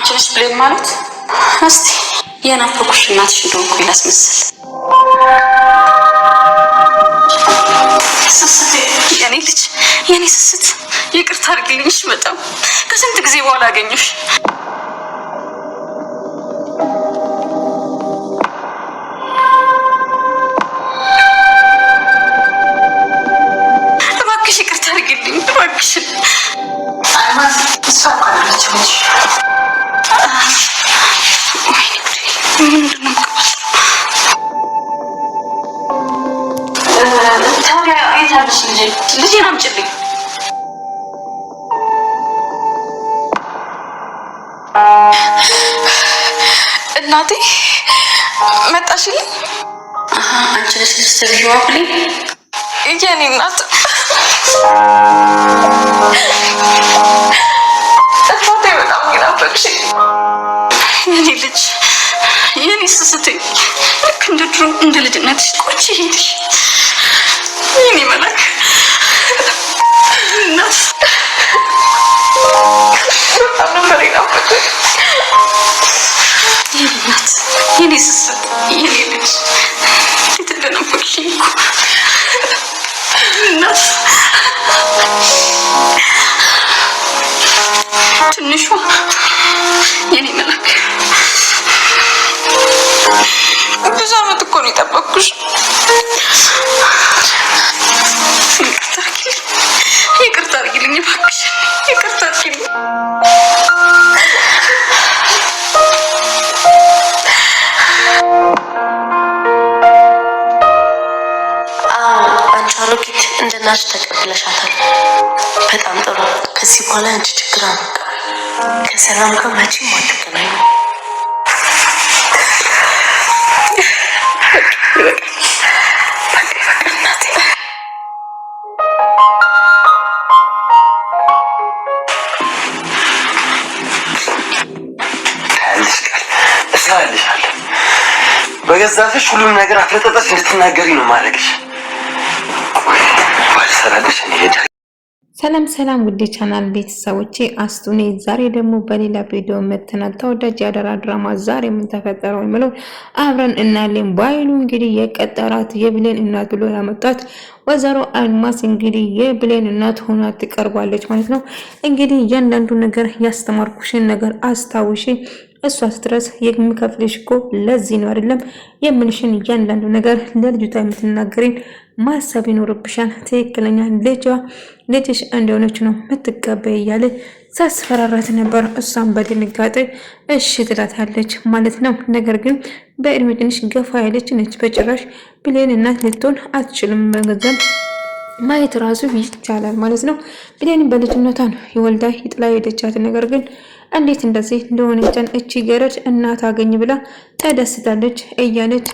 አንቺንስ ብሌን ማለት እስቲ የናፈቁሽ እናትሽ እንደሆንኩ ላስመስል። ስስቴ የኔ ልጅ የኔ ስስት ይቅርታ አድርግልኝሽ። በጣም ከስንት ጊዜ በኋላ አገኘሽ። እባክሽ ይቅርታ አድርግልኝ እባክሽ። አልማዝ እሷ ካለች ልጅ ታዲያ የታለሽ ልጄን አምጪልኝ። እናቴ መጣሽልኝ። አንቺ ነሽ ልትሰብሺው አብልኝ የኔ እናት። እናቴ በጣም ናፈቅሽኝ የኔ ልጅ የኔ ስስቴ። ልክ እንደ ድሮ እንደ ልጅነትሽ ቆንጆ ሄድሽ የኔ መላክ እናት። በጣም ነበር ናፈቅሽኝ የኔ እናት የኔ ስስት የኔ ልጅ። እንዴት እንደናፈቅሽኝ እኮ እናት። ትንሿ የኔ መላክ ብዙ ዓመት እኮ ነው የጠበቅኩሽ። ይቅርታ አድርጊልኝ እባክሽ፣ ይቅርታ አድርጊልኝ። አንቺ አሮጊት እንደ እናትሽ ተቀብለሻታል። በጣም ጥሩ። ከዚህ በኋላ አንቺ ችግር አበቃ። ከሰላም ጋር መቼም አትገናኙ። በገዛሽ ሁሉም ነገር አፍረጠጠሽ እንድትናገሪ ነው ማድረግሽ። ባልሰራልሽ እኔ ሄዳ። ሰላም ሰላም ውድ ቻናል ቤተሰቦቼ አስቱ ነኝ። ዛሬ ደግሞ በሌላ ቪዲዮ መተናል። ተወዳጅ የአደራ ድራማ ዛሬ ምን ተፈጠረው የሚለው አብረን እናያለን። ባይሉ እንግዲህ የቀጠራት የብሌን እናት ብሎ ያመጣት ወይዘሮ አልማዝ እንግዲህ የብሌን እናት ሆና ትቀርባለች ማለት ነው። እንግዲህ እያንዳንዱ ነገር ያስተማርኩሽን ነገር አስታውሺ፣ እሷ ስትረስ የሚከፍልሽ እኮ ለዚህ ነው አይደለም የምልሽን እያንዳንዱ ነገር ለልጅቷ የምትናገሪን ማሰብ ይኖርብሻል። ትክክለኛ ልጅሽ እንደሆነች ነው የምትቀበይ እያለ ሳስፈራራት ነበር። እሷም በድንጋጤ እሺ ትላታለች ማለት ነው። ነገር ግን በእድሜ ትንሽ ገፋ ያለች ነች። በጭራሽ ብሌን እናት ልትሆን አትችልም። በገንዘብ ማየት ራሱ ይቻላል ማለት ነው። ብሌን በልጅነቷ ነው የወልዳ ይጥላ ሄደቻት። ነገር ግን እንዴት እንደዚህ እንደሆነችን እቺ ገረድ እናት አገኝ ብላ ተደስታለች እያለች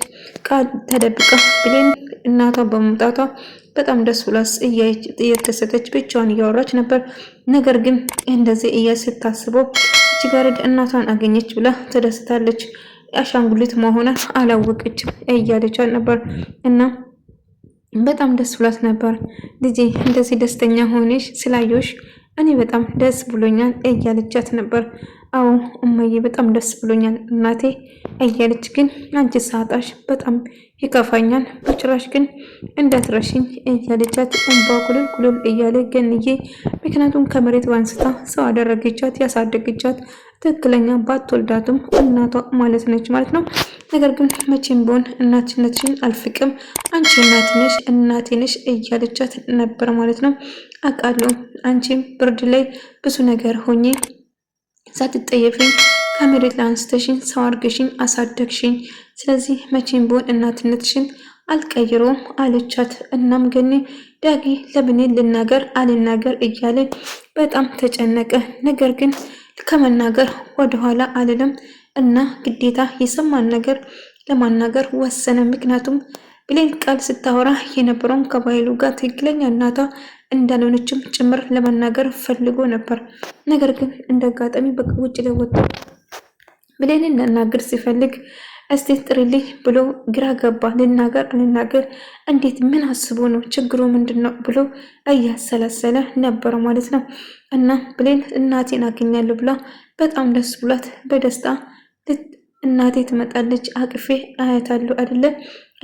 ቃል ተደብቃ ብሌን እናቷ በመምጣቷ በጣም ደስ ብሏስ እየተሰተች ብቻዋን እያወራች ነበር። ነገር ግን እንደዚህ ስታስበው እቺ ገረድ እናቷን አገኘች ብላ ተደስታለች። አሻንጉሊት መሆኗን አላወቀችም እያለቻት ነበር እና በጣም ደስ ብሏት ነበር። ልጄ እንደዚህ ደስተኛ ሆነሽ ስላየሽ እኔ በጣም ደስ ብሎኛል እያለቻት ነበር። አዎ እማዬ በጣም ደስ ብሎኛል እናቴ እያለች ግን አንቺ ሳጣሽ በጣም ይከፋኛል፣ በጭራሽ ግን እንዳትረሽኝ እያለቻት እንባ ኩልል እያለ ገንዬ ምክንያቱም ከመሬት አንስታ ሰው አደረገቻት ያሳደገቻት ትክክለኛ ባትወልዳትም እናቷ ማለት ነች ማለት ነው። ነገር ግን መቼም ቢሆን እናትነትሽን አልፍቅም፣ አንቺ እናቴ ነሽ እያለቻት ነበር ማለት ነው። አውቃለሁ አንቺም ብርድ ላይ ብዙ ነገር ሆኜ ሳትጠየፊኝ ከመሬት ላይ አንስተሽኝ ሰው አድርገሽኝ አሳደግሽኝ። ስለዚህ መቼም ቢሆን እናትነትሽን አልቀይረውም አለቻት። እናም ገኒ ዳጊ ለብሌን ልናገር አልናገር እያለ በጣም ተጨነቀ። ነገር ግን ከመናገር ወደኋላ አልልም እና ግዴታ የሰማን ነገር ለማናገር ወሰነ። ምክንያቱም ብሌን ቃል ስታወራ የነበረውን ከባይሉ ጋር ትክክለኛ እናቷ እንዳልሆነችም ጭምር ለመናገር ፈልጎ ነበር። ነገር ግን እንደ አጋጣሚ ውጭ ላይ ወጥቶ ብሌንን ልናገር ሲፈልግ እስቲ ጥሪልኝ ብሎ ግራ ገባ። ልናገር እንዴት ምን አስቦ ነው ችግሩ ምንድነው ብሎ እያሰላሰለ ነበር ማለት ነው። እና ብሌን እናቴን አገኛለሁ ብላ በጣም ደስ ብሏት በደስታ እናቴ ትመጣለች አቅፌ አያታለሁ አይደለ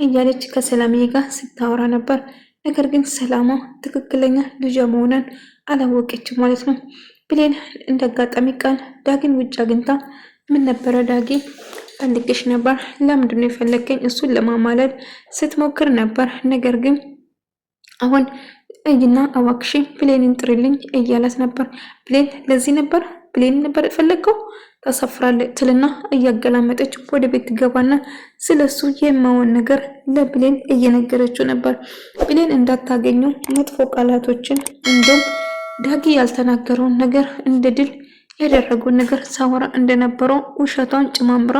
እያለች ከሰላምዬ ጋር ስታወራ ነበር። ነገር ግን ሰላማ ትክክለኛ ልጇ መሆኗን አላወቀችም ማለት ነው። ብሌን እንዳጋጣሚ ቃል ዳጊን ውጭ አግኝታ ምን ነበረ ዳጊ ፈልጌሽ ነበር፣ ለምንድን ነው የፈለገኝ? እሱን ለማማለል ስትሞክር ነበር። ነገር ግን አሁን እይና አዋክሽ ብሌንን ጥሪልኝ እያላት ነበር። ብሌን ለዚህ ነበር ብሌን ነበር የፈለገው ታሳፍራለች ትልና እያገላመጠች ወደ ቤት ትገባና ስለሱ የማውን ነገር ለብሌን እየነገረችው ነበር። ብሌን እንዳታገኘው መጥፎ ቃላቶችን እንዲሁም ዳጊ ያልተናገረውን ነገር እንደ ድል ያደረገውን ነገር ሳወራ እንደነበረው ውሸቷን ጭማምራ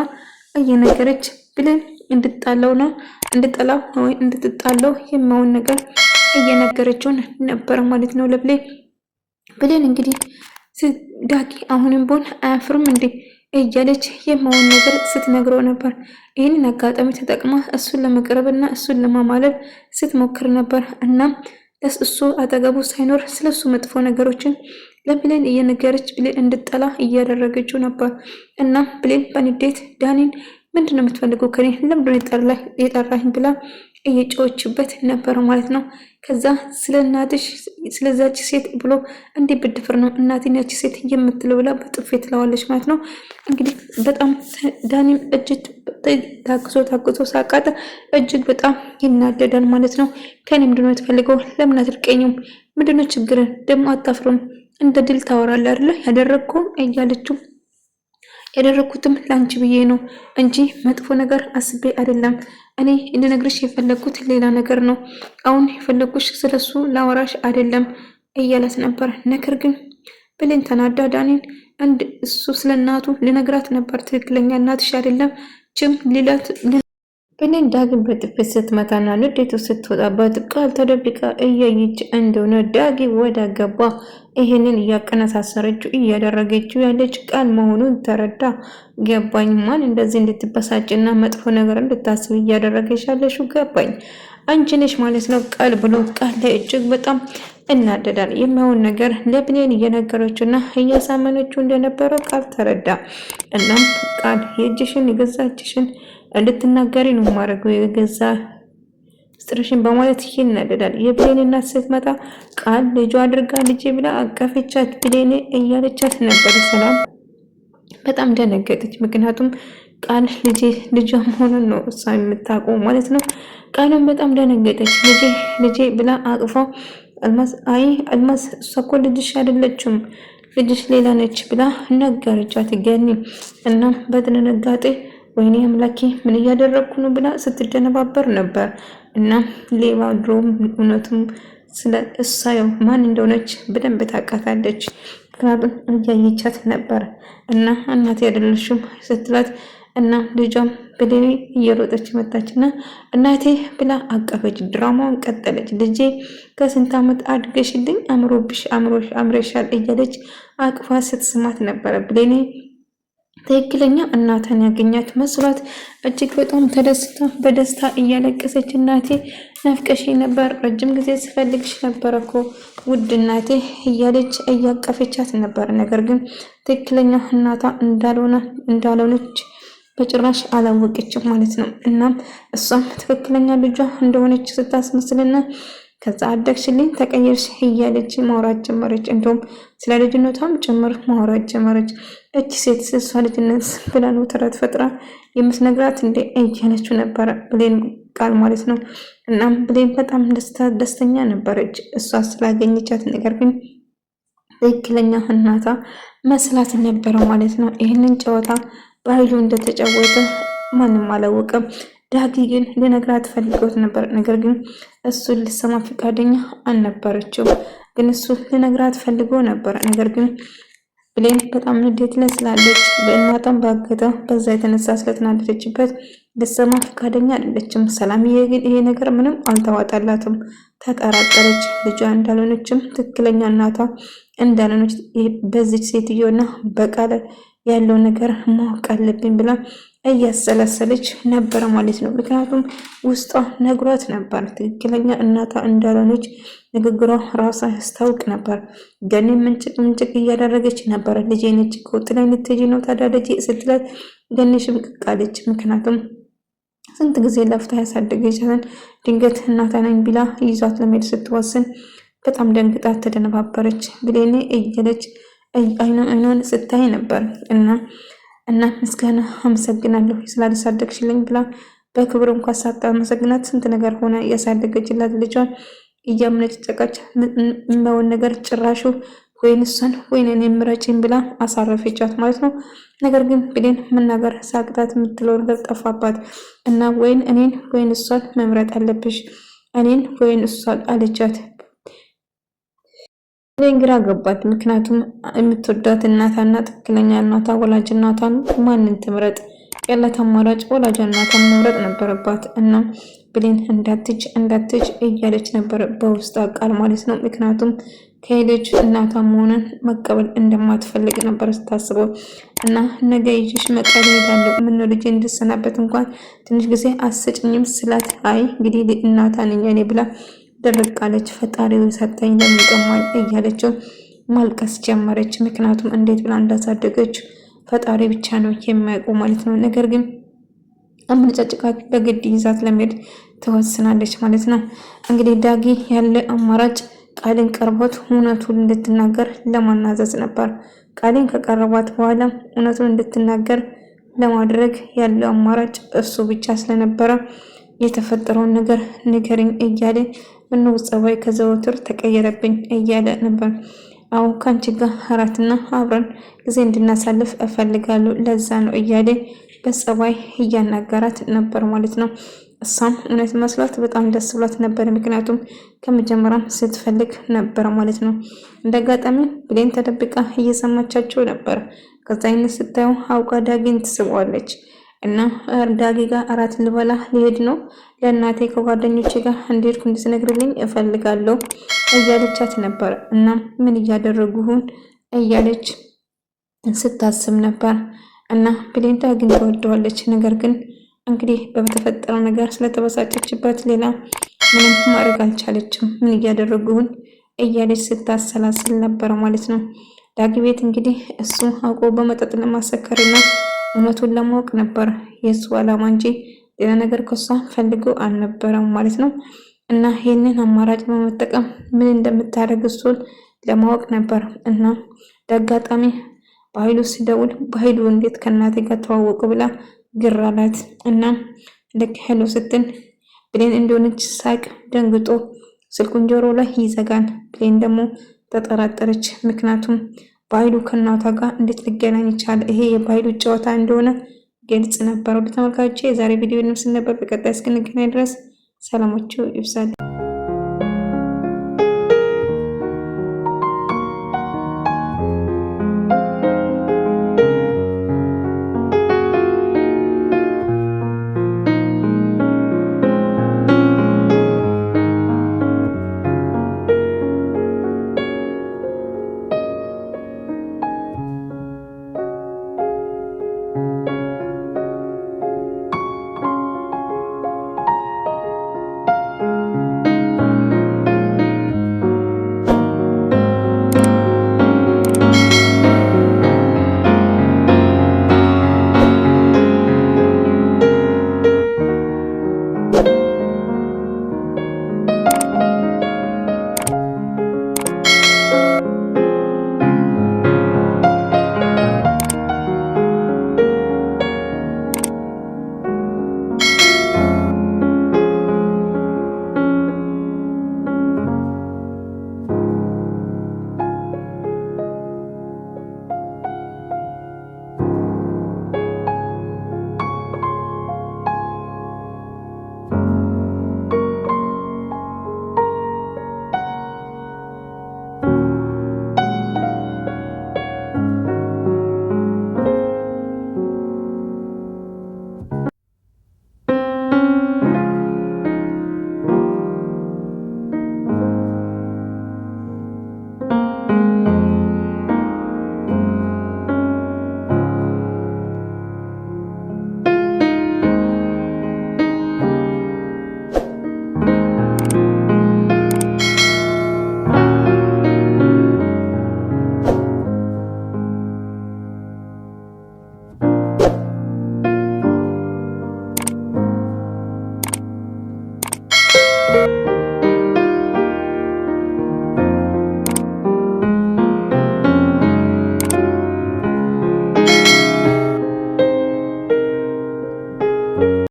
እየነገረች ብሌን እንድጠላው ወይ እንድትጣለው የማውን ነገር እየነገረችው ነበር ማለት ነው ለብሌን። ብሌን እንግዲህ ዳጊ አሁንም ቦን አያፍርም እንዴ እያለች የማውን ነገር ስትነግረው ነበር። ይህንን አጋጣሚ ተጠቅማ እሱን ለመቅረብና እሱን ለማማለል ስትሞክር ነበር። እናም እሱ አጠገቡ ሳይኖር ስለሱ መጥፎ ነገሮችን ለብሌን እየነገረች ብሌን እንድጠላ እያደረገችው ነበር። እና ብሌን በንዴት ዳኒን ምንድነው የምትፈልገው ከኔ ለምንድነው የጠራኝ ብላ እየጮችበት ነበር ማለት ነው። ከዛ ስለ እናትሽ ስለዛች ሴት ብሎ እንዲህ ብድፍር ነው እናቴን ያቺ ሴት የምትለው ብላ በጥፌ ትለዋለች ማለት ነው። እንግዲህ በጣም ዳኒም እጅግ ታግዞ ሳቃጠ እጅግ በጣም ይናደዳል ማለት ነው። ከኔ ምንድነው የምትፈልገው? ለምን አትርቀኝም? ምንድነው ችግርን? ደግሞ አታፍሩም? እንደ ድል ታወራለህ አይደለ? ያደረግከው እያለችው ያደረኩትም ላንቺ ብዬ ነው እንጂ መጥፎ ነገር አስቤ አይደለም። እኔ እንድነግርሽ የፈለኩት ሌላ ነገር ነው። አሁን የፈለኩሽ ስለሱ ላወራሽ አይደለም እያላት ነበር። ነገር ግን ብሌን ተናዳ ዳኒን እሱ ስለ እናቱ ልነግራት ነበር። ትክክለኛ እናትሽ አይደለም ችም ሊላት ብሌን ዳግም በጥፊት ስትመታና ንዴቱ ስትወጣበት ቃል ተደብቃ እያየች እንደሆነ ዳጊ ወደ ገባ ይሄንን እያቀነሳሰረችው እያደረገችው ያለች ቃል መሆኑን ተረዳ። ገባኝ ማን እንደዚህ እንድትበሳጭና መጥፎ ነገር እንድታስብ እያደረገች ያለሽው ገባኝ አንቺ ነሽ ማለት ነው ቃል ብሎ ቃል ላይ እጅግ በጣም እናደዳል። የሚያውን ነገር ለብሌን እየነገረችውና እያሳመነችው እንደነበረው ቃል ተረዳ። እናም ቃል የእጅሽን የገዛችሽን እንድትናገሪ ነው ማድረገው የገዛ ስትርሽን በማለት ይናደዳል። የብሌን እናት ስትመጣ ቃል ልጇ አድርጋ ልጄ ብላ አቀፈቻት። ብሌን እያለቻት ነበር። ሰላም በጣም ደነገጠች። ምክንያቱም ቃል ልጇ መሆኑን ነው እሷ የምታውቀው ማለት ነው። ቃልም በጣም ደነገጠች። ልጄ ብላ አቅፋ አልማዝ እሷ እኮ ልጅሽ አይደለችም ልጅሽ ሌላ ነች ብላ ነገረቻት ገኒ። እና በድንጋጤ ወይኔ አምላኬ ምን እያደረግኩ ነው ብላ ስትደነባበር ነበር። እና ሌባ ድሮም እውነቱም ስለ እሳየው ማን እንደሆነች በደንብ ታውቃታለች። ምክንያቱም እያየቻት ነበር። እና እናቴ አይደለሽም ስትላት እና ልጇም ብሌን እየሮጠች መጣችና እናቴ ብላ አቀፈች። ድራማውን ቀጠለች። ልጄ ከስንት ዓመት አድገሽልኝ አምሮሻል እያለች አቅፋ ስትስማት ነበረ። ብሌን ትክክለኛ እናቷን ያገኛት መስሏት እጅግ በጣም ተደስታ በደስታ እያለቀሰች እናቴ ናፍቀሽ ነበር፣ ረጅም ጊዜ ስፈልግሽ ነበር እኮ ውድ እናቴ እያለች እያቀፈቻት ነበር። ነገር ግን ትክክለኛ እናቷ እንዳልሆነች በጭራሽ አላወቀችም ማለት ነው። እናም እሷም ትክክለኛ ልጇ እንደሆነች ስታስመስልና ከዛ አደግሽልኝ ተቀየርሽ እያለች ማውራት ጀመረች። እንዲሁም ስለ ልጅነቷም ጭምር ማውራት ጀመረች። እቺ ሴት እሷ ልጅነት ብላ ነው ተረት ፈጥራ የምትነግራት እንደ እያለችው ነበረ ብሌን ቃል ማለት ነው። እናም ብሌን በጣም ደስተኛ ነበረች እሷ ስላገኘቻት። ነገር ግን ትክክለኛ እናቷ መስላት ነበረ ማለት ነው። ይህንን ጨዋታ በኃይሉ እንደተጫወተ ማንም አላወቀም። ዳጊ ግን ሊነግራት ፈልጎት ነበር። ነገር ግን እሱ ልሰማ ፈቃደኛ አልነበረችው። ግን እሱ ሊነግራት ፈልጎ ነበር። ነገር ግን ብሌን በጣም ንዴት ላይ ስላለች በእናቷም ባገተ በዛ የተነሳ ስለተናደደችበት ልሰማ ፈቃደኛ አይደለችም። ሰላምዬ ግን ይሄ ነገር ምንም አልተዋጣላትም። ተጠራጠረች። ልጇ እንዳልሆነችም ትክክለኛ እናቷ እንዳልሆነች በዚች ሴትዮና በቃል ያለው ነገር ማወቅ አለብኝ ብላ እያሰላሰለች ነበረ ማለት ነው። ምክንያቱም ውስጧ ነግሯት ነበር ትክክለኛ እናቷ እንዳልሆነች ንግግሯ ራሷ ያስታውቅ ነበር። ገኒ ምንጭቅ እያደረገች ነበር። ልጄ ነች እኮ ጥላኝ ልትሄጂ ነው ታዲያ ልጄ ስትላት ገኒ ሽምቅቅ አለች። ምክንያቱም ስንት ጊዜ ለፍታ ያሳደገቻትን ድንገት እናቷ ነኝ ቢላ ይዟት ለመሄድ ስትወስን በጣም ደንግጣ ተደነባበረች። ብሌኔ እየለች አይኗን ስታይ ነበር እና ምስጋና አመሰግናለሁ ስላልሳደግሽልኝ ብላ በክብር እንኳን ሳታመሰግናት ስንት ነገር ሆነ ያሳደገችላት ልጇን እያመነጨቀች ምንበውን ነገር ጭራሹ ወይን እሷን ወይን እኔን ምረጪኝ ብላ አሳረፈቻት ማለት ነው። ነገር ግን ብሌን መናገር ሳቅጣት የምትለው ነገር ጠፋባት እና ወይን እኔን ወይን እሷን መምረጥ አለብሽ እኔን ወይን እሷን አለቻት። ብሌን ግራ ገባት። ምክንያቱም የምትወዳት እናታና ትክክለኛ እናቷ ወላጅ እናቷን ማንን ትምረጥ? ያላት አማራጭ ወላጅ እናቷን መምረጥ ነበረባት እና ብሌን እንዳትች እያለች ነበር በውስጧ ቃል ማለት ነው። ምክንያቱም ከሄደች እናቷ መሆኑን መቀበል እንደማትፈልግ ነበር ስታስበው እና ነገ ይዤሽ መቀሌ ሄዳለሁ ምነው ልጄ እንድሰናበት እንኳን ትንሽ ጊዜ አሰጭኝም ስላት አይ እንግዲህ እናቷ ነኝ እኔ ብላ ደረቅ አለች። ፈጣሪው ሰጠኝ ለምን ቀማኝ እያለችው ማልቀስ ጀመረች። ምክንያቱም እንዴት ብላ እንዳሳደገች ፈጣሪ ብቻ ነው የሚያውቀው ማለት ነው። ነገር ግን አመነጫጭቃት በግድ ይዛት ለመሄድ ተወስናለች ማለት ነው። እንግዲህ ዳጊ ያለ አማራጭ ቃልን ቀርቦት እውነቱን እንድትናገር ለማናዘዝ ነበር። ቃልን ከቀረቧት በኋላ እውነቱን እንድትናገር ለማድረግ ያለው አማራጭ እሱ ብቻ ስለነበረ የተፈጠረውን ነገር ንገሪኝ እያለ ምነው ጸባይ ከዘወትር ተቀየረብኝ እያለ ነበር። አሁን ካንቺ ጋር እራትና አብረን ጊዜ እንድናሳልፍ እፈልጋለሁ ለዛ ነው እያለ በጸባይ እያናገራት ነበር ማለት ነው። እሷም እውነት መስሏት በጣም ደስ ብሏት ነበር። ምክንያቱም ከመጀመሪያም ስትፈልግ ነበር ማለት ነው። እንደአጋጣሚ ብሌን ተደብቃ እየሰማቻቸው ነበር። ከዛ አይነት ስታየው አውቃ ዳጊን ትስበዋለች እና ዳጊ ጋር እራት ልበላ ሊሄድ ነው ለእናቴ ከጓደኞቼ ጋር እንድሄድኩ እንድትነግርልኝ እፈልጋለሁ እያለቻት ነበር። እና ምን እያደረጉሁን እያለች ስታስብ ነበር። እና ብሌን ዳጊን ትወደዋለች። ነገር ግን እንግዲህ በተፈጠረው ነገር ስለተበሳጨችበት ሌላ ምንም ማድረግ አልቻለችም። ምን እያደረጉሁን እያለች ስታሰላስል ነበር ማለት ነው። ዳጊ ቤት እንግዲህ እሱ አውቆ በመጠጥ ለማሰከርና እውነቱን ለማወቅ ነበር የእሱ ዓላማ እንጂ ሌላ ነገር ከሷ ፈልጎ አልነበረም ማለት ነው። እና ይህንን አማራጭ በመጠቀም ምን እንደምታደርግ እሱን ለማወቅ ነበር። እና በአጋጣሚ በኃይሉ ሲደውል በኃይሉ እንዴት ከእናቴ ጋር ተዋወቁ ብላ ግር አላት። እና ልክ ሄሎ ስትል ብሌን እንደሆነች ሳቅ ደንግጦ ስልኩን ጆሮ ላይ ይዘጋል። ብሌን ደግሞ ተጠራጠረች። ምክንያቱም በኃይሉ ከእናቷ ጋር እንዴት ሊገናኝ ይቻላል? ይሄ የበኃይሉ ጨዋታ እንደሆነ ግልጽ ነበር። ወደ ተመልካቾቼ የዛሬ ቪዲዮ ንምስል ነበር። በቀጣይ እስክንገናኝ ድረስ ሰላማችሁ ይብዛል።